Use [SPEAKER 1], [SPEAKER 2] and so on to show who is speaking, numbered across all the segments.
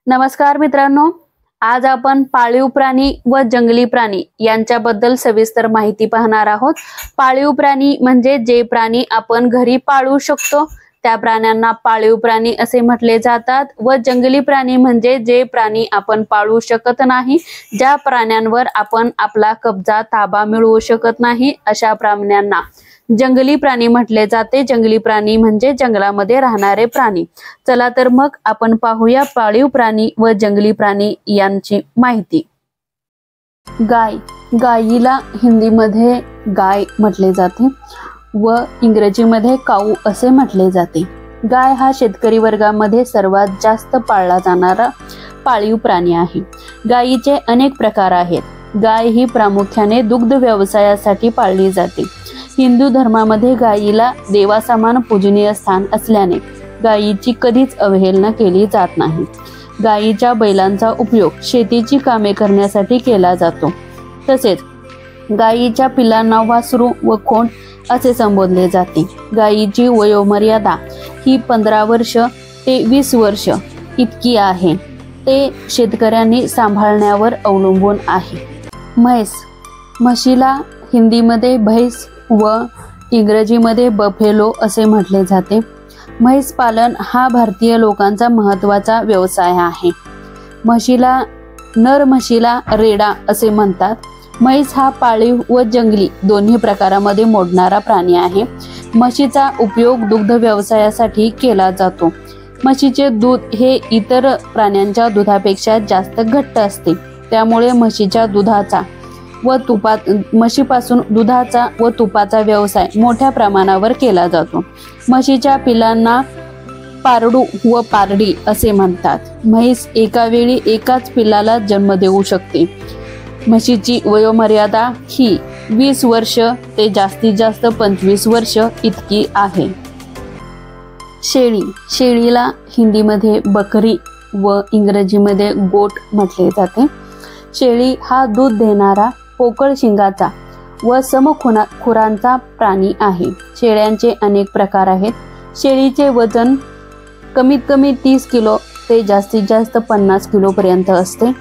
[SPEAKER 1] नमस्कार मित्रांनो, आज आपण पाळीव प्राणी व जंगली प्राणी यांच्याबद्दल सविस्तर माहिती पाहणार आहोत। पाळीव प्राणी म्हणजे जे प्राणी आपण घरी पाळू शकतो त्या प्राण्यांना पाळीव प्राणी असे म्हटले जातात व जंगली प्राणी म्हणजे जे प्राणी आपण पाळू शकत नाही, ज्या प्राण्यांवर आपण आपला कब्जा ताबा मिळवू शकत नाही अशा प्राण्यांना जंगली प्राणी म्हटले जाते। जंगली प्राणी म्हणजे जंगलामध्ये राहणारे प्राणी। चला तर मग आपण पाहूया पाळीव प्राणी व जंगली प्राणी यांची माहिती। गाय, गायीला हिंदीमध्ये गाय म्हटले जाते व इंग्रजीमध्ये काऊ असे म्हटले जाते। गाय हा शेतकरी वर्गामध्ये सर्वात जास्त पाळला जाणारा पाळीव प्राणी आहे। गायीचे अनेक प्रकार आहेत। गाय ही प्रामुख्याने दुग्ध व्यवसायासाठी पाळली जाते। हिंदू धर्मामध्ये गायीला देवासमान पूजनीय स्थान असल्याने गायीची कधीच अवहेलना केली जात नाही। गायीच्या बैलांचा उपयोग शेतीची कामे करण्यासाठी केला जातो। तसेच गायीच्या पिलांना वासरू व खोंड असे संबोधले जाते। गायीची वयोमर्यादा ही 15 वर्ष ते 20 वर्ष इतकी आहे। ते शेतकऱ्यांनी सांभाळण्यावर अवलंबून आहे। म्हैस, म्हशीला हिंदीमध्ये भैंस व इंग्रजीमध्ये बफेलो असे म्हटले जाते। म्हैस पालन हा भारतीय लोकांचा महत्त्वाचा व्यवसाय आहे। नर म्हशीला रेडा असे म्हणतात। म्हैस हा पाळीव व जंगली दोन्ही प्रकारामध्ये मोडणारा प्राणी आहे। म्हशीचा उपयोग दुग्ध व्यवसायासाठी केला जातो। म्हशीचे दूध हे इतर प्राण्यांच्या दुधापेक्षा जास्त घट्ट असते, त्यामुळे म्हशीच्या दुधाचा व म्हशीपासून दुधाचा व तुपाचा व्यवसाय मोठ्या प्रमाणावर केला जातो। म्हशीच्या पिलांना पारडू व पारडी असे म्हणतात। म्हैस एका वेळी एकाच पिलाला जन्म देऊ शकते। म्हशीची वयोमर्यादा ही 20 वर्ष ते जास्तीत जास्त 25 वर्ष इतकी आहे। शेळी, शेळीला हिंदीमध्ये बकरी व इंग्रजीमध्ये गोट म्हटले जाते। शेळी हा दूध देणारा पोकळ शिंगाचा व समखुरांचा प्राणी आहे। शेळ्यांचे अनेक प्रकार आहेत। शेळीचे वजन कमीत कमी 30 किलो ते जास्तीत जास्त 50 किलो पर्यंत असते।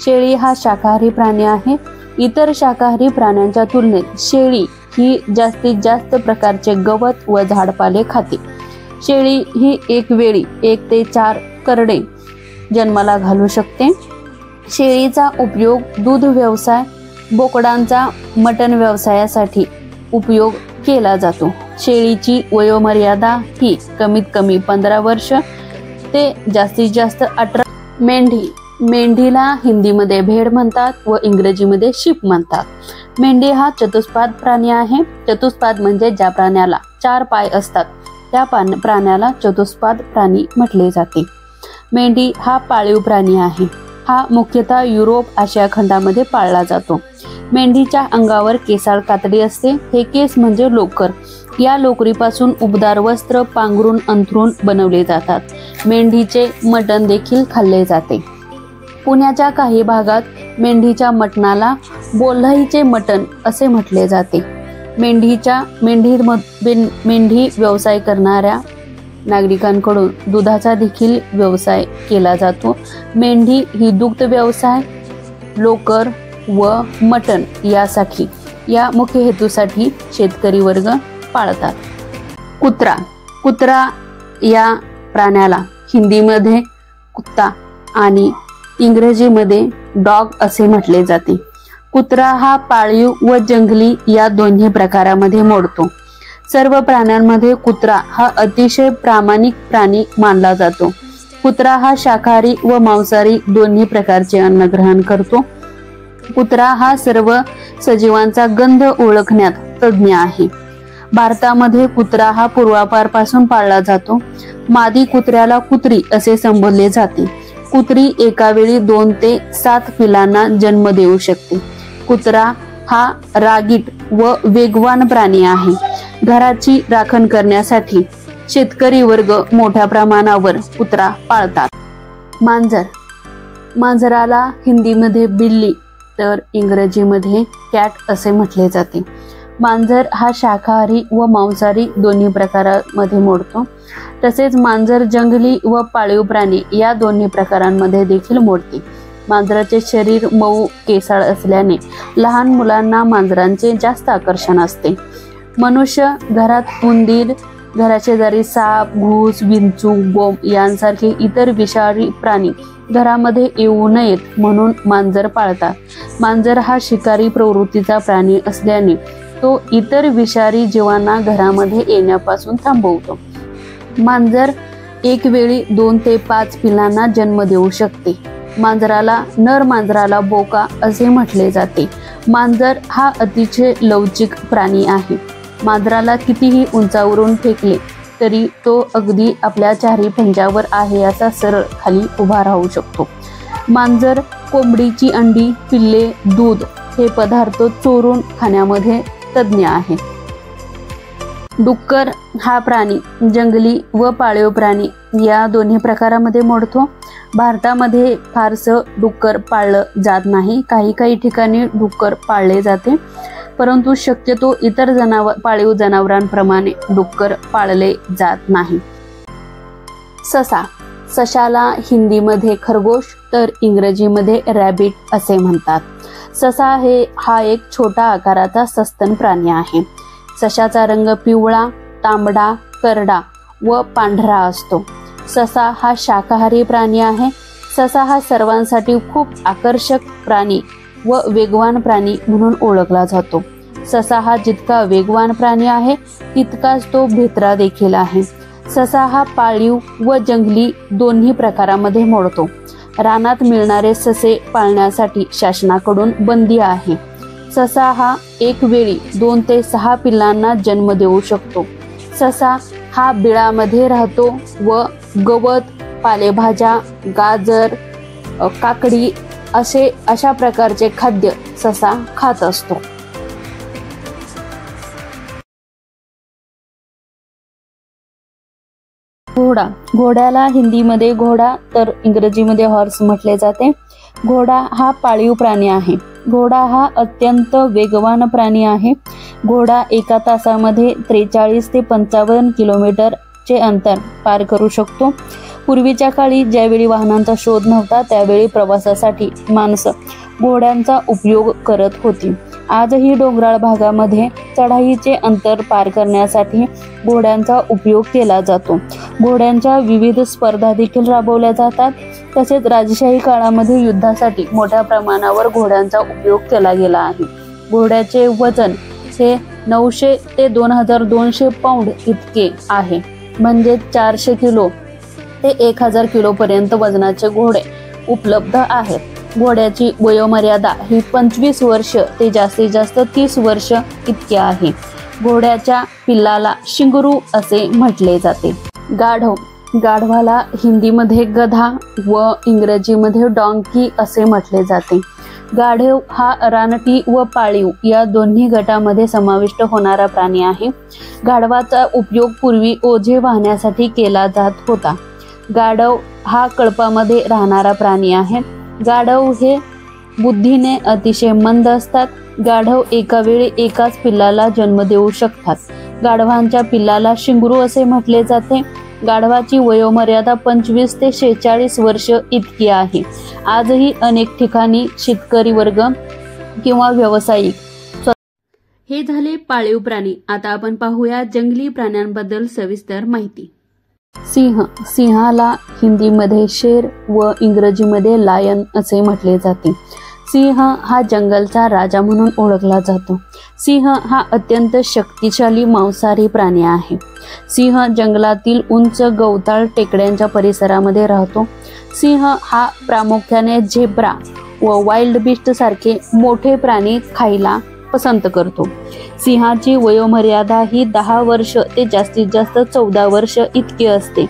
[SPEAKER 1] शेळी हा शाकाहारी प्राणी आहे। इतर शाकाहारी प्राण्यांच्या तुलनेत शेळी ही जास्तीत जास्त प्रकारचे गवत व झाडपाले खाते। शेळी ही एक वेळी 1 ते 4 करडे जन्माला घालू शकते। शेळीचा उपयोग दूध व्यवसाय, बोकडांचा मटण व्यवसायासाठी उपयोग केला जातो। शेळीची वयोमर्यादा ही कमीत कमी 15 वर्ष ते जास्तीत जास्त 18। मेंढी, मेंढीला हिंदीमध्ये भेड म्हणतात व इंग्रजीमध्ये शीप म्हणतात। मेंढी हा चतुष्पाद प्राणी आहे। चतुष्पाद म्हणजे ज्या प्राण्याला 4 पाय असतात त्या प्राण्याला चतुष्पाद प्राणी म्हटले जाते। मेंढी हा पाळीव प्राणी आहे। हा मुख्यतः युरोप आशिया खंडामध्ये पाळला जातो। मेंढीच्या अंगावर केसाळ कातडी असते। हे केस म्हणजे लोकर। या लोकरीपासून उबदार वस्त्र पांघरून अंथरून बनवले जातात। मेंढीचे मटण देखील खाल्ले जाते। पुण्याच्या काही भागात मेंढीच्या मटणाला बोल्हाईचे मटण असे म्हटले जाते। मेंढी व्यवसाय करणाऱ्या नागरिकांकडून दुधाचा देखील व्यवसाय केला जातो। मेंढी ही दुग्ध व्यवसाय, लोकर व मटण यासाठी या मुख्य हेतूसाठी शेतकरी वर्ग पाळतात। कुत्रा, कुत्रा या प्राण्याला हिंदीमध्ये कुत्ता आणि इंग्रजीमध्ये डॉग असे म्हटले जाते। कुत्रा हा पाळीव व जंगली या दोन्ही प्रकारामध्ये मोडतो। सर्व प्राण्यांमध्ये कुत्रा हा अतिशय प्रामाणिक प्राणी मानला जातो। कुत्रा हा शाकाहारी व मांसाहारी दोन्ही प्रकारचे अन्न ग्रहण करतो। कुत्रा हा सर्व सजीवांचा गंध ओळखण्यात तज्ञ आहे। भारतामध्ये कुत्रा हा पूर्वापारपासून पाळला जातो। मादी कुत्र्याला कुत्री असे संबोधले जाते। कुत्री एका वेळी 2 ते 7 पिलांना जन्म देऊ शकते। कुत्रा हा रागीट व वेगवान प्राणी आहे। घराची राखण करण्यासाठी शेतकरी वर्ग मोठ्या प्रमाणावर कुत्रा पाळतात। मांजर, मांजराला हिंदीमध्ये बिल्ली तर इंग्रजीमध्ये कॅट असे म्हटले जाते। मांजर हा शाकाहारी व मांसाहारी दोन्ही प्रकारामध्ये मोडतो। तसेच मांजर जंगली व पाळीव प्राणी या दोन्ही प्रकारांमध्ये देखील मोडते. मांजराचे शरीर मऊ केसाळ असल्याने लहान मुलांना मांजरांचे जास्त आकर्षण असते. मनुष्य, घरात उंदीर, घराशेजारी साप, घूस, विंचू, बोंब यांसारखे इतर विषारी प्राणी घरामध्ये येऊ नयेत म्हणून मांजर पाळतात. मांजर हा शिकारी प्रवृत्तीचा प्राणी असल्याने तो इतर विषारी जीवांना घरामध्ये येण्यापासून थांबवतो. मांजर एक वेळी 2 ते 5 पिल्लांना जन्म देऊ शकते. नर मांजराला बोका असे म्हटले जाते. मांजर हा अतिशय लवचिक प्राणी आहे. मांजराला कितीही उंचावरून फेकले तरी तो अगदी आपल्या 4 पंजावर आहे असा सरळ खाली उभा राहू शकतो. मांजर कोंबडीची अंडी, पिल्ले, दूध हे पदार्थ चोरून खाण्यामध्ये तज्ज्ञ आहे. डुक्कर हा प्राणी जंगली व पाळीव प्राणी या दोन्ही प्रकारामध्ये मोडतो. भारतामध्ये फारसं डुक्कर पाळलं जात नाही. काही ठिकाणी डुक्कर पाळले जाते, परंतु शक्यतो इतर पाळीव जनावरांप्रमाणे डुक्कर पाळले जात नाही. सशाला हिंदीमध्ये खरगोश तर इंग्रजीमध्ये रॅबिट असे म्हणतात. ससा हा एक छोटा आकाराचा सस्तन प्राणी आहे. सशाचा रंग पिवळा, तांबडा, करडा व पांढरा असतो. ससा हा शाकाहारी प्राणी आहे. ससा हा सर्वांसाठी खूप आकर्षक प्राणी व वेगवान प्राणी म्हणून ओळखला जातो. ससा हा जितका वेगवान प्राणी आहे तितकाच तो भेत्रा देखील आहे. ससा हा पाळीव व जंगली दोन्ही प्रकारामध्ये मोडतो. रानात मिळणारे ससे पाळण्यासाठी शासनाकडून बंदी आहे. ससा हा एक वेळी 2 ते 6 पिल्लांना जन्म देऊ शकतो. ससा हा बिळामध्ये राहतो व गवत, पालेभाज्या, गाजर, काकडी अशा प्रकारचे खाद्य ससा खात असतो. घोड्याला हिंदीमध्ये घोडा तर इंग्रजीमध्ये हॉर्स म्हटले जाते. घोडा हा पाळीव प्राणी आहे. घोडा हा अत्यंत वेगवान प्राणी आहे. घोडा एका तासामध्ये 43 ते 55 किलोमीटरचे अंतर पार करू शकतो. पूर्वीच्या काळी ज्यावेळी वाहनांचा शोध नव्हता त्यावेळी प्रवासासाठी माणसं घोड्यांचा उपयोग करत होती. आजही डोंगराळ भागामध्ये चढाईचे अंतर पार करण्यासाठी घोड्यांचा उपयोग केला जातो. घोड्यांच्या विविध स्पर्धा देखील राबवल्या जातात. तसेच राजशाही काळामध्ये युद्धासाठी मोठ्या प्रमाणावर घोड्यांचा उपयोग केला गेला आहे. घोड्याचे वजन हे 900 ते 2200 पाऊंड इतके आहे. म्हणजे 400 किलो ते 1000 किलो पर्यंत वजनाचे घोडे उपलब्ध आहेत. घोड्याची वयोमर्यादा ही 25 वर्ष ते जास्तीत जास्त 30 वर्ष इतके आहे. घोड्याच्या पिल्लाला शिंगरू असे म्हटले जाते. गाढवाला हिंदीमध्ये गधा व इंग्रजीमध्ये डॉंकी असे म्हटले जाते. गाढव हा रानटी व पाळीव या दोन्ही गटामध्ये समाविष्ट होणारा प्राणी आहे. गाढवाचा उपयोग पूर्वी ओझे वाहण्यासाठी केला जात होता. गाढव हा कळपामध्ये राहणारा प्राणी आहे. गाढव हे बुद्धीने अतिशय मंद असतात. गाढव एका वेळी एकाच पिल्लाला जन्म देऊ शकतात. गाढवांच्या पिल्लाला शिंगरू असे म्हटले जाते. गाढवाची वयोमर्यादा 25 ते 46 वर्ष इतकी आहे. आजही अनेक ठिकाणी शेतकरी वर्ग किंवा व्यावसायिक. हे झाले पाळीव प्राणी. आता आपण पाहूया जंगली प्राण्यांबद्दल सविस्तर माहिती. सिंहाला हिंदीमध्ये शेर व इंग्रजीमध्ये लायन असे म्हटले जाते. सिंह हा जंगलचा राजा म्हणून ओळखला जातो. सिंह हा अत्यंत शक्तिशाली मांसाहारी प्राणी आहे. सिंह जंगलातील उंच गवताळ टेकड्यांच्या परिसरामध्ये राहतो. सिंह हा प्रामुख्याने झेब्रा व वाईल्ड बीस्ट सारखे मोठे प्राणी खायला पसंत करतो. सिंहाची वयोमर्यादा ही 10 वर्ष ते जास्तीत जास्त 14 वर्ष इतकी असते.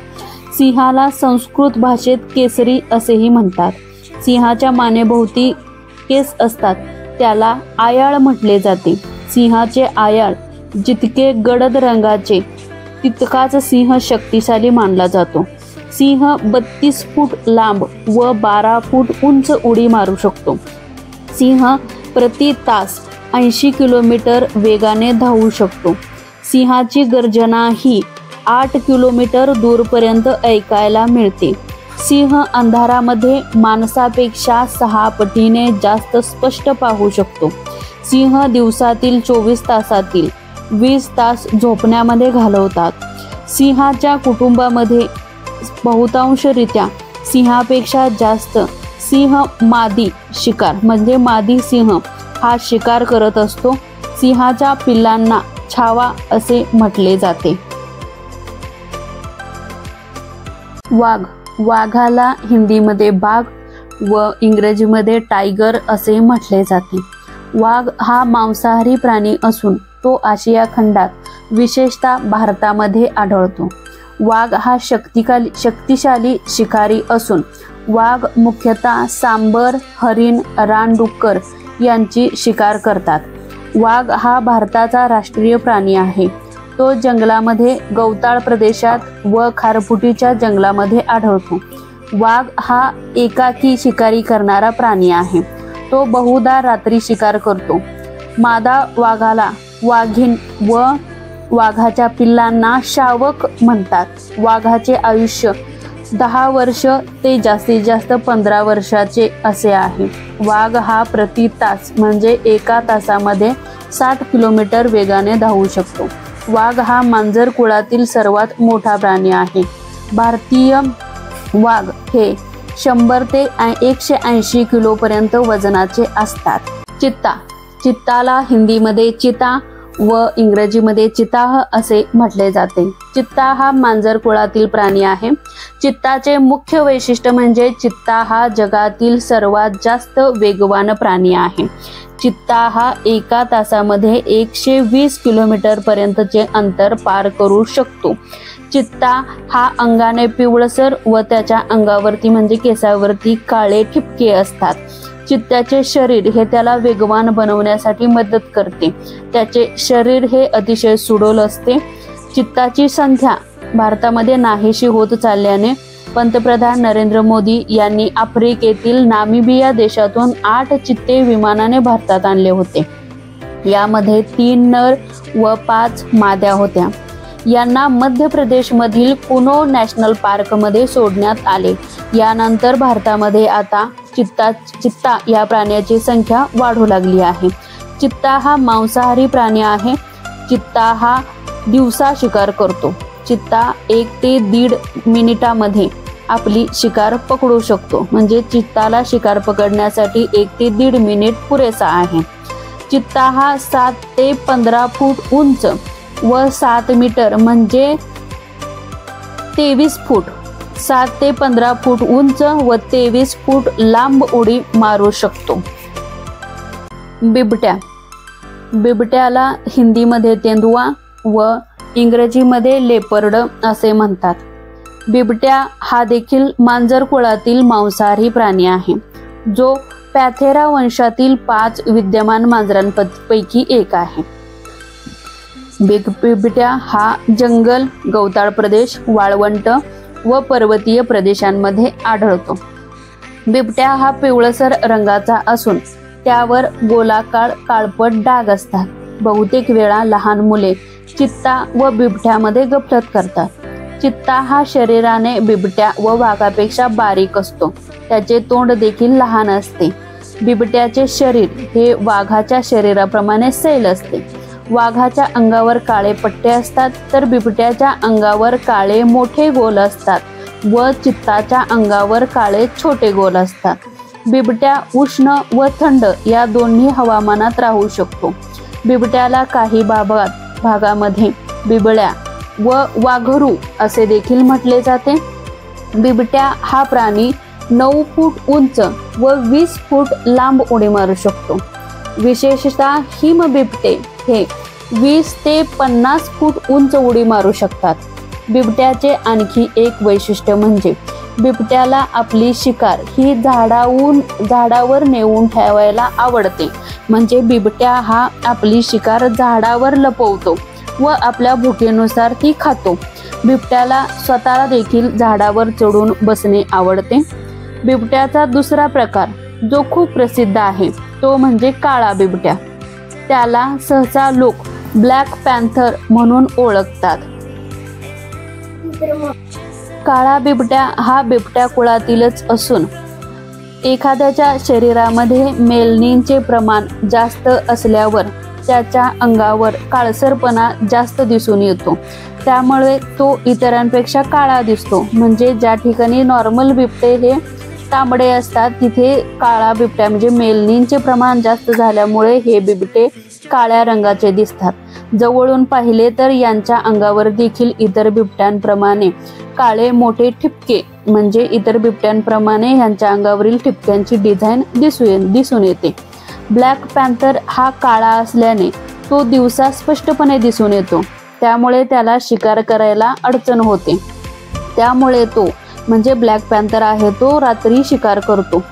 [SPEAKER 1] सिंहाला संस्कृत भाषेत केसरी असेही म्हणतात. सिंहाच्या मानेभोवती केस असतात त्याला आयाळ म्हटले जाते. सिंहाचे आयाळ जितके गडद रंगाचे तितकाच सिंह शक्तिशाली मानला जातो. सिंह 32 फूट लांब व 12 फूट उंच उडी मारू शकतो. सिंह प्रति तास 80 किलोमीटर वेगाने धावू शकतो. सिंहाची गर्जना ही 8 किलोमीटर दूरपर्यंत ऐकायला मिळते. सिंह अंधारामध्ये माणसापेक्षा 6 पटीने जास्त स्पष्ट पाहू शकतो. सिंह दिवसातील 24 तासातील 20 तास झोपण्यामध्ये घालवतात. सिंहाच्या कुटुंबामध्ये बहुतांशरित्या सिंहापेक्षा जास्त सिंह मादी शिकार म्हणजे मादी सिंह हा शिकार करत असतो. सिंहाच्या पिल्लांना छावा असे म्हटले जाते. वाघ, वाघाला हिंदीमध्ये बाघ व इंग्रजीमध्ये टायगर असे म्हटले जाते. वाघ हा मांसाहारी प्राणी असून तो आशिया खंडात विशेषतः भारतामध्ये आढळतो. वाघ हा शक्तिशाली शिकारी असून वाघ मुख्यतः सांबर, हरिण, रानडुक्कर यांची शिकार करतात. वाघ हा भारताचा राष्ट्रीय प्राणी आहे. तो जंगलामध्ये गवताळ प्रदेशात व खारफुटीच्या जंगलामध्ये आढळतो. वाघ हा एकाकी शिकारी करणारा प्राणी आहे. तो बहुधा रात्री शिकार करतो. मादा वाघाला वाघीण व वाघाच्या पिल्लांना शावक म्हणतात. वाघाचे आयुष्य 10 वर्ष ते जास्तीत जास्त 15 वर्षाचे असे आहे. वाघ हा प्रति तास म्हणजे एका तासामध्ये 60 किलोमीटर वेगाने धावू शकतो. वाघ हा मांजर कुळातील सर्वात मोठा प्राणी आहे. भारतीय वाघ हे 100 ते 180 किलोपर्यंत वजनाचे असतात. चित्ता, चित्ताला हिंदीमध्ये चिता व इंग्रजीमध्ये चिताह असे म्हटले जाते. चित्ता हा मांजर कुळातील प्राणी आहे. चित्ताचे मुख्य वैशिष्ट्य म्हणजे चित्ता हा जगातील सर्वात जास्त वेगवान प्राणी आहे. चित्ता हा एका तासामध्ये 120 किलोमीटर पर्यंतचे अंतर पार करू शकतो. चित्ता हा अंगाने पिवळसर व त्याच्या अंगावरती म्हणजे केसावरती काळे ठिपके असतात. चित्त्याचे शरीर हे त्याला वेगवान बनवण्यासाठी मदत करते. त्याचे शरीर हे अतिशय सुडोल असते. चित्ताची संख्या भारतामध्ये नाहीशी होत चालल्याने पंतप्रधान नरेंद्र मोदी यांनी आफ्रिकेतील नामिबिया देशातून 8 चित्ते विमानाने भारतात आणले होते. यामध्ये 3 नर व 5 माद्या होत्या. यांना मध्य प्रदेशमधील कुनो नॅशनल पार्कमध्ये सोडण्यात आले. यानंतर भारतामध्ये आता चित्ता या प्राण्याची संख्या वाढू लागली आहे. चित्ता हा मांसाहारी प्राणी आहे. चित्ता हा दिवसा शिकार करतो. चित्ता 1 ते 1.5 मिनिटामध्ये आपली शिकार पकडू शकतो. म्हणजे चित्ताला शिकार पकडण्यासाठी 1 ते 1.5 मिनिट पुरेसा आहे. चित्ता हा 7 ते 15 फूट उंच व 7 मीटर म्हणजे 23 फूट 7 ते 15 फूट उंच व 23 फूट लांब उडी मारू शकतो. बिबट्या, बिबट्याला हिंदीमध्ये तेंदुआ व इंग्रजीमध्ये लेपर्ड असे म्हणतात. बिबट्या हा देखील मांजर कुळातील मांसाहारी प्राणी आहे, जो पॅथेरा वंशातील 5 विद्यमान मांजरांपैकी एक आहे. बिबट्या हा जंगल, गवताळ प्रदेश, वाळवंट व पर्वतीय प्रदेशांमध्ये आढळतो. बिबट्या हा पिवळसर रंगाचा असून त्यावर गोलाकार काळपट डाग असतात. बहुतेक वेळा लहान मुले चित्ता व बिबट्यामध्ये गफलत करतात. चित्ता हा शरीराने बिबट्या व वाघापेक्षा बारीक असतो. त्याचे तोंड देखील लहान असते. बिबट्याचे शरीर हे वाघाच्या शरीराप्रमाणे सैल असते. वाघाच्या अंगावर काळे पट्टे असतात तर बिबट्याच्या अंगावर काळे मोठे गोल असतात व चित्ताच्या अंगावर काळे छोटे गोल असतात. बिबट्या उष्ण व थंड या दोन्ही हवामानात राहू शकतो. बिबट्याला काही भागामध्ये बिबळ्या व वाघरू असे देखील म्हटले जाते. बिबट्या हा प्राणी 9 फूट उंच व 20 फूट लांब उडी मारू शकतो. विशेषतः हिमबिबटे हे 20 ते 50 फूट उंच उडी मारू शकतात. बिबट्याचे आणखी एक वैशिष्ट्य म्हणजे बिबट्याला आपली शिकार ही झाडावर नेऊन ठेवायला आवडते. म्हणजे बिबट्या हा आपली शिकार झाडावर लपवतो व आपल्या भुकेनुसार ती खातो. बिबट्याला स्वतःला देखील झाडावर चढून बसणे आवडते. बिबट्याचा दुसरा प्रकार जो खूप प्रसिद्ध आहे तो म्हणजे काळा बिबट्या. त्याला सहसा लोक ब्लॅक पॅन्थर म्हणून ओळखतात. काळा बिबट्या हा बिबट्या कुळातीलच असून एखाद्याच्या शरीरामध्ये मेलनिनचे प्रमाण जास्त असल्यावर त्याच्या अंगावर काळसरपणा जास्त दिसून येतो, त्यामुळे तो इतरांपेक्षा काळा दिसतो. म्हणजे ज्या ठिकाणी नॉर्मल बिबटे हे तांबडे असतात तिथे काळा बिबट्या म्हणजे मेलनिनचे प्रमाण जास्त झाल्यामुळे हे बिबटे काळ्या रंगाचे दिसतात. जवळून पाहिले तर यांच्या अंगावर देखील इतर बिबट्यांप्रमाणे काळे मोठे ठिपके म्हणजे इतर बिबट्यांप्रमाणे यांच्या अंगावरील ठिपक्यांची डिझाईन दिसून येते. ब्लॅक पॅन्थर हा काळा असल्याने तो दिवसा स्पष्टपणे दिसून येतो, त्यामुळे त्याला शिकार करायला अडचण होते. त्यामुळे तो म्हणजे ब्लॅक पॅन्थर आहे तो रात्री शिकार करतो.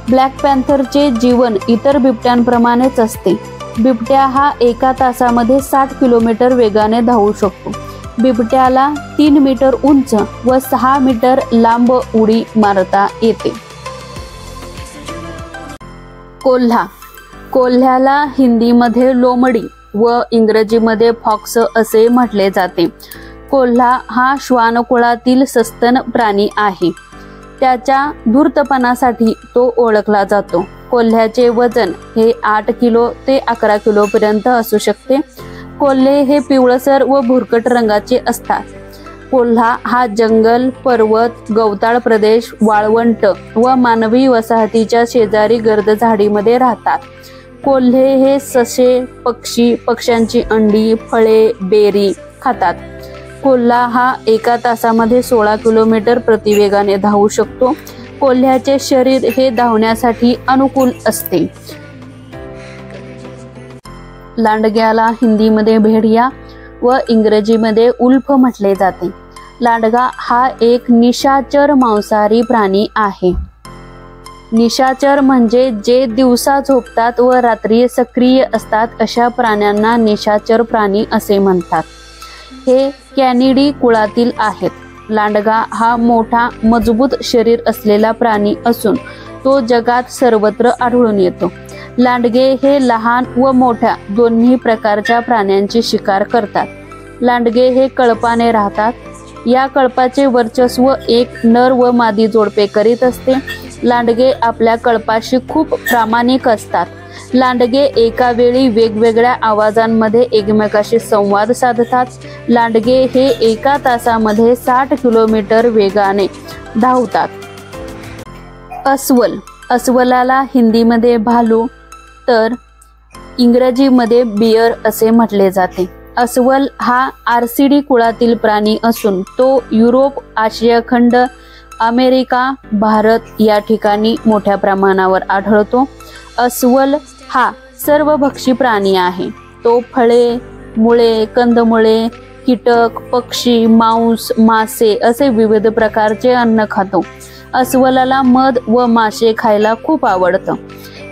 [SPEAKER 1] ब्लॅक पॅन्थरचे जीवन इतर बिबट्यांप्रमाणेच असते. बिबट्या हा एका तासामध्ये 60 किलोमीटर वेगाने धावू शकतो. बिबट्याला 3 मीटर उंच व 6 मीटर लांब उडी मारता येते. कोल्हा. कोल्ह्याला हिंदीमध्ये लोमडी व इंग्रजीमध्ये फॉक्स असे म्हटले जाते. कोल्हा हा श्वान कुळातील सस्तन प्राणी आहे. त्याच्या धूर्तपणासाठी तो ओळखला जातो. कोल्ह्याचे वजन हे 8 किलो ते 11 किलो पर्यंत असू शकते. कोल्हे हे पिवळसर व भुरकट रंगाचे असतात. कोल्हा हा जंगल, पर्वत, गवताळ प्रदेश, वाळवंट व मानवी वसाहतीच्या शेजारी गर्द झाडीमध्ये राहतात. कोल्हे हे ससे, पक्षी, पक्ष्यांची अंडी, फळे, बेरी खातात. कोल्हा हा एका तासामध्ये 16 किलोमीटर प्रतिवेगाने धावू शकतो. कोल्ह्याचे शरीर हे धावण्यासाठी अनुकूल असते. लांडग्याला हिंदीमध्ये भेडिया व इंग्रजीमध्ये उल्फ म्हटले जाते. लांडगा हा एक निशाचर मांसाहारी प्राणी आहे. निशाचर म्हणजे जे दिवसा झोपतात व रात्री सक्रिय असतात अशा प्राण्यांना निशाचर प्राणी असे म्हणतात. हे कॅनिडी कुळातील आहेत. लांडगा हा मोठा मजबूत शरीर असलेला प्राणी असून तो जगात सर्वत्र आढळून येतो. लांडगे हे लहान व मोठ्या दोन्ही प्रकारच्या प्राण्यांची शिकार करतात. लांडगे हे कळपाने राहतात. या कळपाचे वर्चस्व एक नर व मादी जोडपे करीत असते. लांडगे आपल्या कळपाशी खूप प्रामाणिक असतात. लांडगे एका वेळी वेगवेगळ्या आवाजांमध्ये एकमेकाशी संवाद साधतात. लांडगे हे एका तासामध्ये 60 किलोमीटर वेगाने धावतात. अस्वल. अस्वलाला हिंदीमध्ये भालू तर इंग्रजीमध्ये बियर असे म्हटले जाते. अस्वल हा आर्सिडी कुळातील प्राणी असून तो युरोप, आशिया खंड, अमेरिका, भारत या ठिकाणी मोठ्या प्रमाणावर आढळतो. अस्वल हा सर्वभक्षी प्राणी आहे. तो फळे, मुळे, कंदमुळे, कीटक, पक्षी, मांस, मासे असे विविध प्रकारचे अन्न खातो. अस्वलाला मध व मासे खायला खूप आवडतं.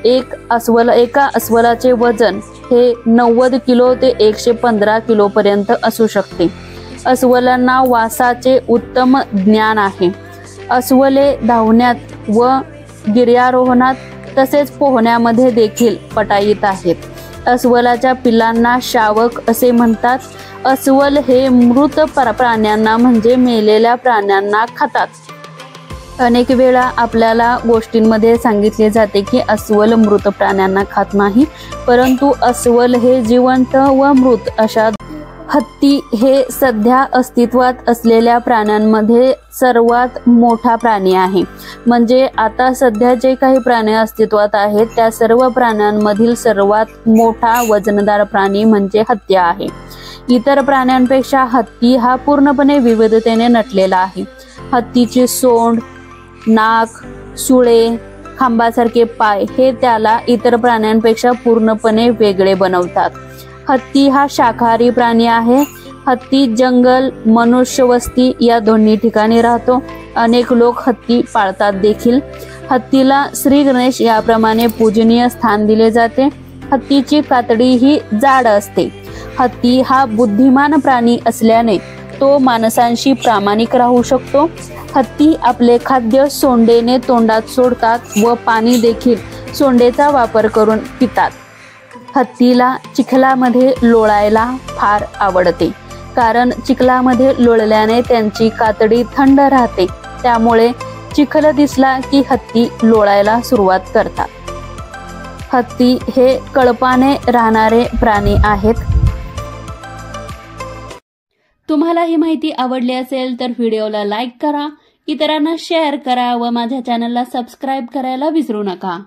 [SPEAKER 1] एका अस्वलाचे वजन हे 90 किलो ते 115 किलो पर्यंत असू शकते. अस्वलांना वासाचे उत्तम ज्ञान आहे. अस्वले धावण्यात व गिर्यारोहणात तसेच पोहण्यामध्ये देखील पटाईत आहेत. अस्वलाच्या पिलांना शावक असे म्हणतात. अस्वल हे मृत प्राण्यांना म्हणजे मेलेल्या प्राण्यांना खातात. अनेक वेळा आपल्याला गोष्टींमध्ये सांगितले जाते की अस्वल मृत प्राण्यांना खात नाही, परंतु अस्वल हे जिवंत व मृत अशा. हत्ती हे सध्या अस्तित्वात असलेल्या प्राण्यांमध्ये सर्वात मोठा प्राणी आहे. म्हणजे आता सध्या जे काही प्राणी अस्तित्वात आहेत त्या सर्व प्राण्यांमधील सर्वात मोठा वजनदार प्राणी म्हणजे हत्ती आहे. इतर प्राण्यांपेक्षा हत्ती हा पूर्णपणे विविधतेने नटलेला आहे. हत्तीचे सोंड, नाक, सुळे, खांबासारखे पाय हे त्याला इतर प्राण्यांपेक्षा पूर्णपणे वेगळे बनवतात. हत्ती हा शाकाहारी प्राणी आहे. हत्ती जंगल, मनुष्यवस्ती या दोन्ही ठिकाणी राहतो. अनेक लोक हत्ती पाळतात देखील. हत्तीला श्री गणेश याप्रमाणे पूजनीय स्थान दिले जाते. हत्तीची कातडी ही जाड असते. हत्ती हा बुद्धिमान प्राणी असल्याने तो माणसांशी प्रामाणिक राहू शकतो. हत्ती आपले खाद्य सोंडेने तोंडात सोडतात व पाणी देखील सोंडेचा वापर करून पितात. हत्तीला चिखलामध्ये लोळायला फार आवडते. कारण चिखलामध्ये लोळल्याने त्यांची कातडी थंड राहते, त्यामुळे चिखल दिसला की हत्ती लोळायला सुरुवात करतात. हत्ती हे कळपाने राहणारे प्राणी आहेत. तुम्हाला ही माहिती आवडली असेल तर व्हिडिओला लाईक करा, इतरांना शेअर करा व माझ्या चॅनलला सबस्क्राईब करायला विसरू नका.